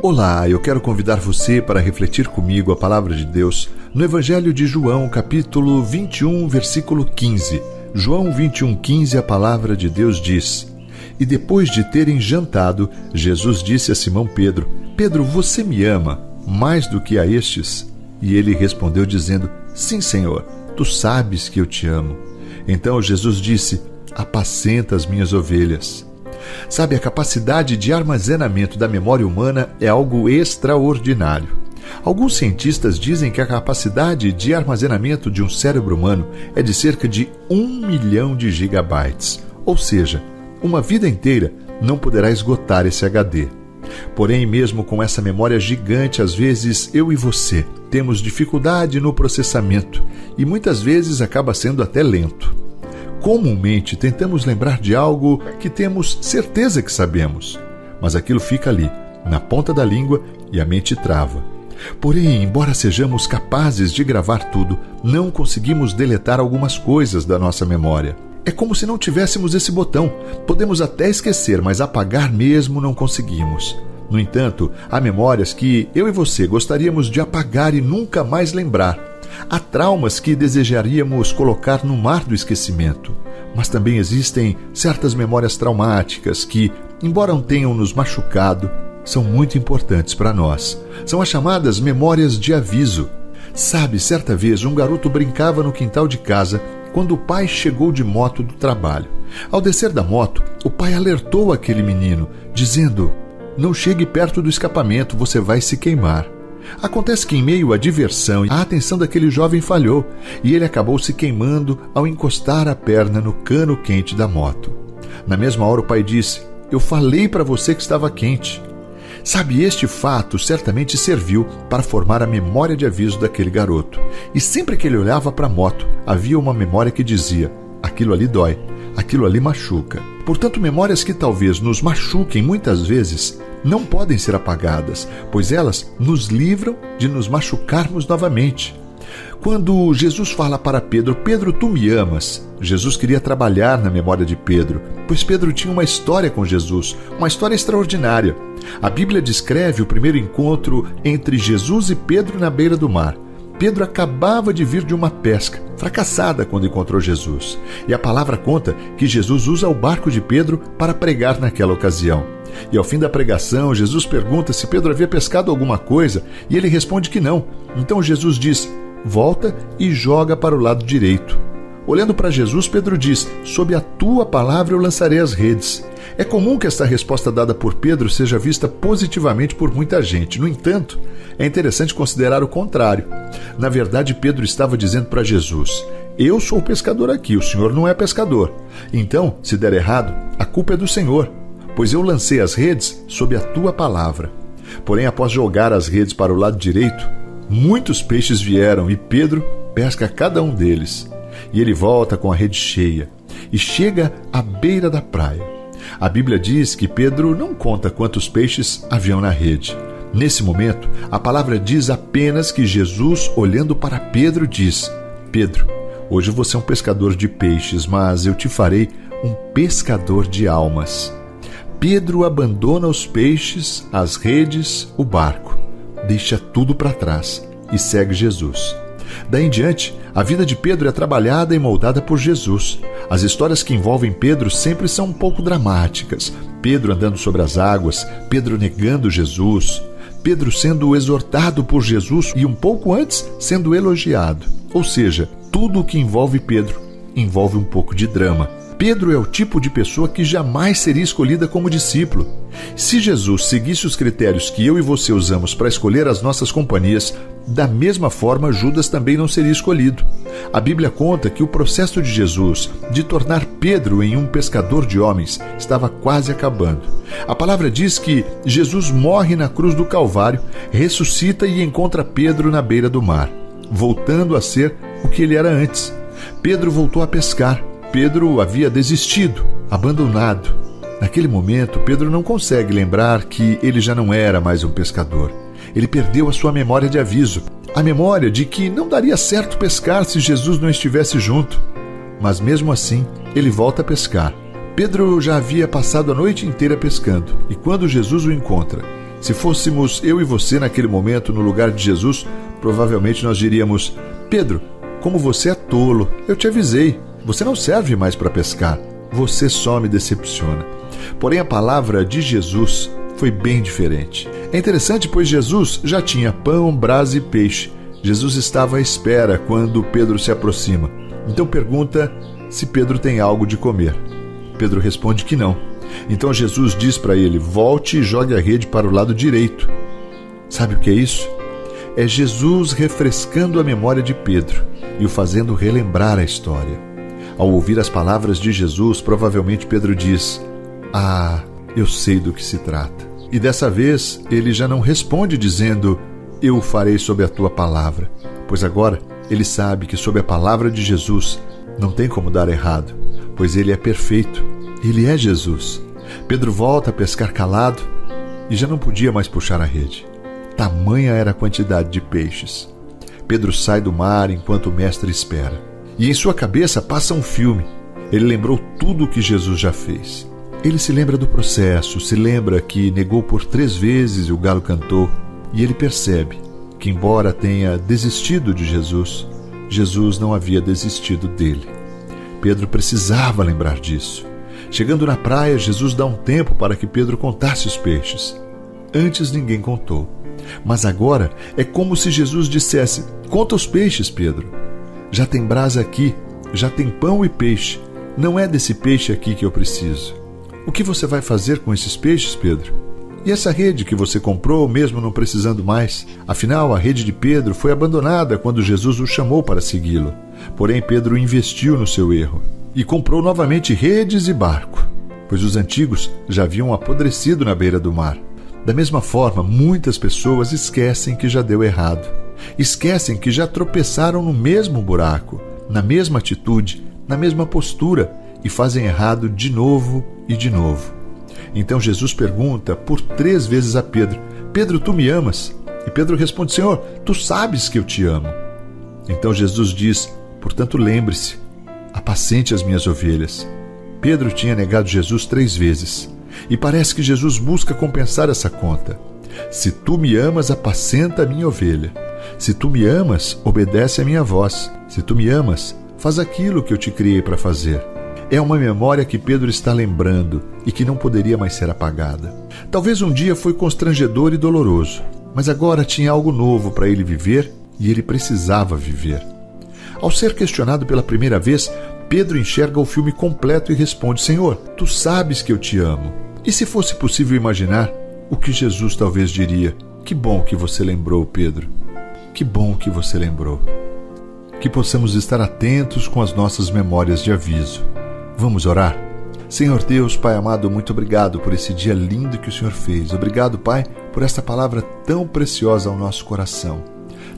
Olá, eu quero convidar você para refletir comigo a palavra de Deus no Evangelho de João, capítulo 21, versículo 15. João 21:15, a palavra de Deus diz: E depois de terem jantado, Jesus disse a Simão Pedro: Pedro, você me ama mais do que a estes? E ele respondeu dizendo: Sim, Senhor, tu sabes que eu te amo. Então Jesus disse: Apacenta as minhas ovelhas. Sabe, a capacidade de armazenamento da memória humana é algo extraordinário. Alguns cientistas dizem que a capacidade de armazenamento de um cérebro humano é de cerca de 1 milhão de gigabytes, ou seja, uma vida inteira não poderá esgotar esse HD. Porém, mesmo com essa memória gigante, às vezes eu e você temos dificuldade no processamento e muitas vezes acaba sendo até lento. Comumente tentamos lembrar de algo que temos certeza que sabemos, mas aquilo fica ali, na ponta da língua, e a mente trava. Porém, embora sejamos capazes de gravar tudo, não conseguimos deletar algumas coisas da nossa memória. É como se não tivéssemos esse botão. Podemos até esquecer, mas apagar mesmo não conseguimos. No entanto, há memórias que eu e você gostaríamos de apagar e nunca mais lembrar. Há traumas que desejaríamos colocar no mar do esquecimento. Mas também existem certas memórias traumáticas que, embora não tenham nos machucado, são muito importantes para nós. São as chamadas memórias de aviso. Sabe, certa vez um garoto brincava no quintal de casa quando o pai chegou de moto do trabalho. Ao descer da moto, o pai alertou aquele menino, dizendo: Não chegue perto do escapamento, você vai se queimar. Acontece que, em meio à diversão, a atenção daquele jovem falhou e ele acabou se queimando ao encostar a perna no cano quente da moto. Na mesma hora, o pai disse: Eu falei para você que estava quente. Sabe, este fato certamente serviu para formar a memória de aviso daquele garoto. E sempre que ele olhava para a moto, havia uma memória que dizia: aquilo ali dói, aquilo ali machuca. Portanto, memórias que talvez nos machuquem muitas vezes não podem ser apagadas, pois elas nos livram de nos machucarmos novamente. Quando Jesus fala para Pedro: Pedro, tu me amas, Jesus queria trabalhar na memória de Pedro, pois Pedro tinha uma história com Jesus, uma história extraordinária. A Bíblia descreve o primeiro encontro entre Jesus e Pedro na beira do mar. Pedro acabava de vir de uma pesca, fracassada quando encontrou Jesus. E a palavra conta que Jesus usa o barco de Pedro para pregar naquela ocasião. E ao fim da pregação, Jesus pergunta se Pedro havia pescado alguma coisa e ele responde que não. Então Jesus diz: Volta e joga para o lado direito. Olhando para Jesus, Pedro diz: Sob a tua palavra eu lançarei as redes. É comum que esta resposta dada por Pedro seja vista positivamente por muita gente. No entanto, é interessante considerar o contrário. Na verdade, Pedro estava dizendo para Jesus: Eu sou o pescador aqui, o Senhor não é pescador. Então, se der errado, a culpa é do Senhor, pois eu lancei as redes sob a tua palavra. Porém, após jogar as redes para o lado direito, muitos peixes vieram e Pedro pesca cada um deles. E ele volta com a rede cheia e chega à beira da praia. A Bíblia diz que Pedro não conta quantos peixes haviam na rede. Nesse momento, a palavra diz apenas que Jesus, olhando para Pedro, diz: Pedro, hoje você é um pescador de peixes, mas eu te farei um pescador de almas. Pedro abandona os peixes, as redes, o barco, deixa tudo para trás e segue Jesus. Daí em diante, a vida de Pedro é trabalhada e moldada por Jesus. As histórias que envolvem Pedro sempre são um pouco dramáticas. Pedro andando sobre as águas, Pedro negando Jesus, Pedro sendo exortado por Jesus e um pouco antes sendo elogiado. Ou seja, tudo o que envolve Pedro envolve um pouco de drama. Pedro é o tipo de pessoa que jamais seria escolhida como discípulo. Se Jesus seguisse os critérios que eu e você usamos para escolher as nossas companhias, da mesma forma Judas também não seria escolhido. A Bíblia conta que o processo de Jesus de tornar Pedro em um pescador de homens estava quase acabando. A palavra diz que Jesus morre na cruz do Calvário, ressuscita e encontra Pedro na beira do mar, voltando a ser o que ele era antes. Pedro voltou a pescar. Pedro havia desistido, abandonado. Naquele momento, Pedro não consegue lembrar que ele já não era mais um pescador. Ele perdeu a sua memória de aviso, a memória de que não daria certo pescar se Jesus não estivesse junto. Mas mesmo assim, ele volta a pescar. Pedro já havia passado a noite inteira pescando, e quando Jesus o encontra, Se fôssemos eu e você naquele momento no lugar de Jesus, provavelmente nós diríamos: Pedro, como você é tolo, eu te avisei, você não serve mais para pescar, você só me decepciona. Porém, a palavra de Jesus foi bem diferente. É interessante, pois Jesus já tinha pão, brasa e peixe. Jesus estava à espera quando Pedro se aproxima. Então pergunta se Pedro tem algo de comer. Pedro responde que não. Então Jesus diz para ele: volte e jogue a rede para o lado direito. Sabe o que é isso? É Jesus refrescando a memória de Pedro e o fazendo relembrar a história. Ao ouvir as palavras de Jesus, provavelmente Pedro diz: ah, eu sei do que se trata. E dessa vez ele já não responde dizendo: eu o farei sob a tua palavra, pois agora ele sabe que sob a palavra de Jesus não tem como dar errado, pois ele é perfeito, ele é Jesus. Pedro volta a pescar calado e já não podia mais puxar a rede. Tamanha era a quantidade de peixes. Pedro sai do mar enquanto o mestre espera. E em sua cabeça passa um filme. Ele lembrou tudo o que Jesus já fez. Ele se lembra do processo, se lembra que negou por 3 vezes e o galo cantou. E ele percebe que, embora tenha desistido de Jesus, Jesus não havia desistido dele. Pedro precisava lembrar disso. Chegando na praia, Jesus dá um tempo para que Pedro contasse os peixes. Antes ninguém contou. Mas agora é como se Jesus dissesse: conta os peixes, Pedro. Já tem brasa aqui, já tem pão e peixe. Não é desse peixe aqui que eu preciso. O que você vai fazer com esses peixes, Pedro? E essa rede que você comprou, mesmo não precisando mais? Afinal, a rede de Pedro foi abandonada quando Jesus o chamou para segui-lo. Porém, Pedro investiu no seu erro e comprou novamente redes e barco, pois os antigos já haviam apodrecido na beira do mar. Da mesma forma, muitas pessoas esquecem que já deu errado. Esquecem que já tropeçaram no mesmo buraco, na mesma atitude, na mesma postura, e fazem errado de novo e de novo. Então Jesus pergunta por 3 vezes a Pedro: Pedro, tu me amas? E Pedro responde: Senhor, tu sabes que eu te amo. Então Jesus diz: portanto, lembre-se, apacente as minhas ovelhas. Pedro tinha negado Jesus 3 vezes. E parece que Jesus busca compensar essa conta. Se tu me amas, apacenta a minha ovelha. Se tu me amas, obedece a minha voz. Se tu me amas, faz aquilo que eu te criei para fazer. É uma memória que Pedro está lembrando e que não poderia mais ser apagada. Talvez um dia foi constrangedor e doloroso, mas agora tinha algo novo para ele viver e ele precisava viver. Ao ser questionado pela primeira vez, Pedro enxerga o filme completo e responde: Senhor, tu sabes que eu te amo. E se fosse possível imaginar, o que Jesus talvez diria: que bom que você lembrou, Pedro. Que bom que você lembrou. Que possamos estar atentos com as nossas memórias de aviso. Vamos orar? Senhor Deus, Pai amado, muito obrigado por esse dia lindo que o Senhor fez. Obrigado, Pai, por esta palavra tão preciosa ao nosso coração.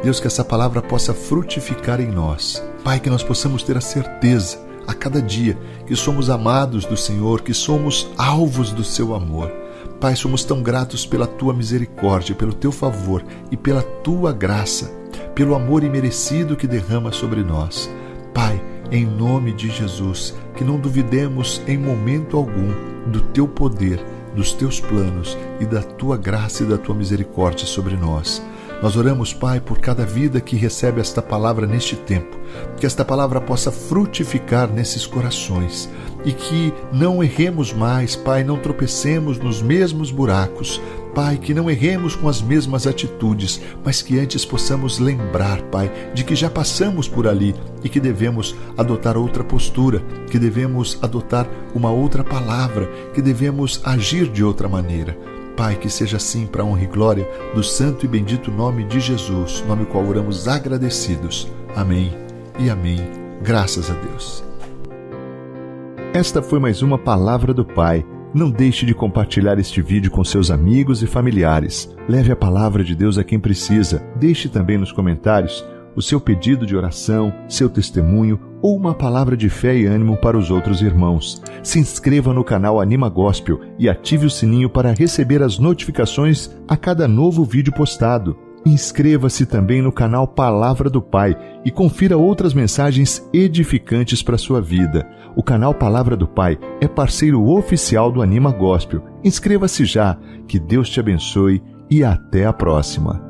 Deus, que essa palavra possa frutificar em nós. Pai, que nós possamos ter a certeza a cada dia que somos amados do Senhor, que somos alvos do seu amor. Pai, somos tão gratos pela tua misericórdia, pelo teu favor e pela tua graça, pelo amor imerecido que derrama sobre nós. Pai, em nome de Jesus, que não duvidemos em momento algum do teu poder, dos teus planos e da tua graça e da tua misericórdia sobre nós. Nós oramos, Pai, por cada vida que recebe esta palavra neste tempo, que esta palavra possa frutificar nesses corações e que não erremos mais, Pai, não tropecemos nos mesmos buracos, Pai, que não erremos com as mesmas atitudes, mas que antes possamos lembrar, Pai, de que já passamos por ali e que devemos adotar outra postura, que devemos adotar uma outra palavra, que devemos agir de outra maneira. Pai, que seja assim para a honra e glória do santo e bendito nome de Jesus, nome qual oramos agradecidos. Amém e amém. Graças a Deus. Esta foi mais uma Palavra do Pai. Não deixe de compartilhar este vídeo com seus amigos e familiares. Leve a palavra de Deus a quem precisa. Deixe também nos comentários o seu pedido de oração, seu testemunho ou uma palavra de fé e ânimo para os outros irmãos. Se inscreva no canal Anima Gospel e ative o sininho para receber as notificações a cada novo vídeo postado. Inscreva-se também no canal Palavra do Pai e confira outras mensagens edificantes para a sua vida. O canal Palavra do Pai é parceiro oficial do Anima Gospel. Inscreva-se já, que Deus te abençoe e até a próxima.